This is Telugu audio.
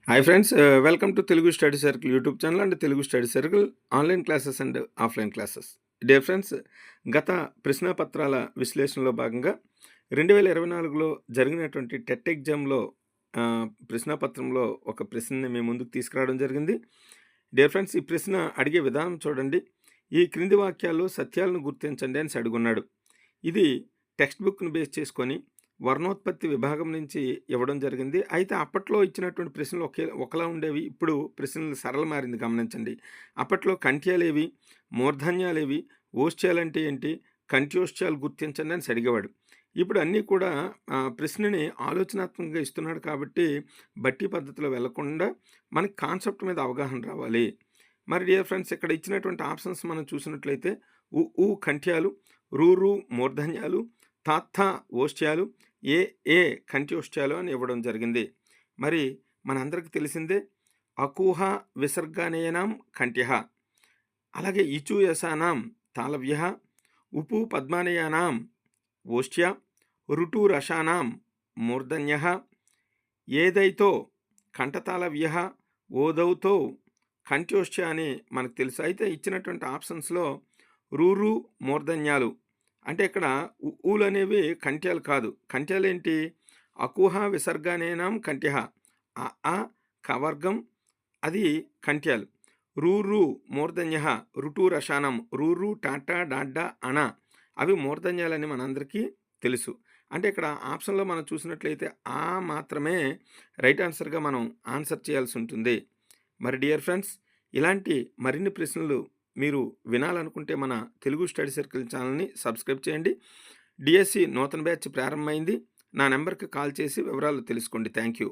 Hi friends, welcome to Telugu study circle YouTube channel and Telugu study circle online classes and offline classes. Dear friends, గత ప్రశ్నాపత్రాల విశ్లేషణలో భాగంగా 2024లో జరిగినటువంటి టెట్ ఎగ్జామ్లో ప్రశ్నాపత్రంలో ఒక ప్రశ్నని మేము ముందుకు తీసుకురావడం జరిగింది. డియర్ ఫ్రెండ్స్, ఈ ప్రశ్న అడిగే విధానం చూడండి. ఈ క్రింది వాక్యాల్లో సత్యాలను గుర్తించండి అని అడుగున్నాడు. ఇది టెక్స్ట్ బుక్ను బేస్ చేసుకొని వర్ణోత్పత్తి విభాగం నుంచి ఇవ్వడం జరిగింది. అయితే అప్పట్లో ఇచ్చినటువంటి ప్రశ్నలు ఒకలా ఉండేవి. ఇప్పుడు ప్రశ్నలు సరళ మారింది, గమనించండి. అప్పట్లో కంఠ్యాలేవి, మూర్ధన్యాలేవి, ఓష్ట్యాలంటే ఏంటి, కంఠ్యోష్ట్యాలు గుర్తించండి అని అడిగేవాడు. ఇప్పుడు అన్నీ కూడా ప్రశ్నని ఆలోచనాత్మకంగా ఇస్తున్నాడు కాబట్టి బట్టి పద్ధతిలో వెళ్లకుండా మనకి కాన్సెప్ట్ మీద అవగాహన రావాలి. మరి డియర్ ఫ్రెండ్స్, ఇక్కడ ఇచ్చినటువంటి ఆప్షన్స్ మనం చూసినట్లయితే ఉ కంఠ్యాలు, రు మూర్ధన్యాలు, తాత్థ ఓష్ట్యాలు, ఏ కంఠ్యోష్ట్యాలు అని ఇవ్వడం జరిగింది. మరి మనందరికీ తెలిసిందే అకూహ విసర్గానేనాం కంఠ్యః, అలాగే ఇచు యసానాం తాళవ్యః, ఉపు పద్మానయానాం ఓష్ట్య, రుటు రసానాం మూర్ధన్యః, ఏదైతో కంఠతాళవ్యః, ఓదౌతో కంఠ్యోష్ట్య అని మనకు తెలుసు. అయితే ఇచ్చినటువంటి ఆప్షన్స్లో రూరు మూర్ధన్యాలు అంటే ఇక్కడ ఊలు అనేవి కంఠ్యాలు కాదు. కంఠ్యాలు ఏంటి? అకుహ విసర్గానేనాం కంఠ్యః, ఆ కవర్గం అది కంఠ్యాలు. రూరు మూర్ధన్యః, రుటు రసానం, రూరు టాటా డాడ్డా అణ అవి మూర్ధన్యాలని మనందరికీ తెలుసు. అంటే ఇక్కడ ఆప్షన్లో మనం చూసినట్లయితే ఆ మాత్రమే రైట్ ఆన్సర్గా మనం ఆన్సర్ చేయాల్సి ఉంటుంది. మరి డియర్ ఫ్రెండ్స్, ఇలాంటి మరిన్ని ప్రశ్నలు మీరు వినాలనుకుంటే మన తెలుగు స్టడీ సర్కిల్ ఛానల్ని సబ్స్క్రైబ్ చేయండి. డిఎస్సి నూతన బ్యాచ్ ప్రారంభమైంది. నా నెంబర్కి కాల్ చేసి వివరాలు తెలుసుకోండి. Thank you.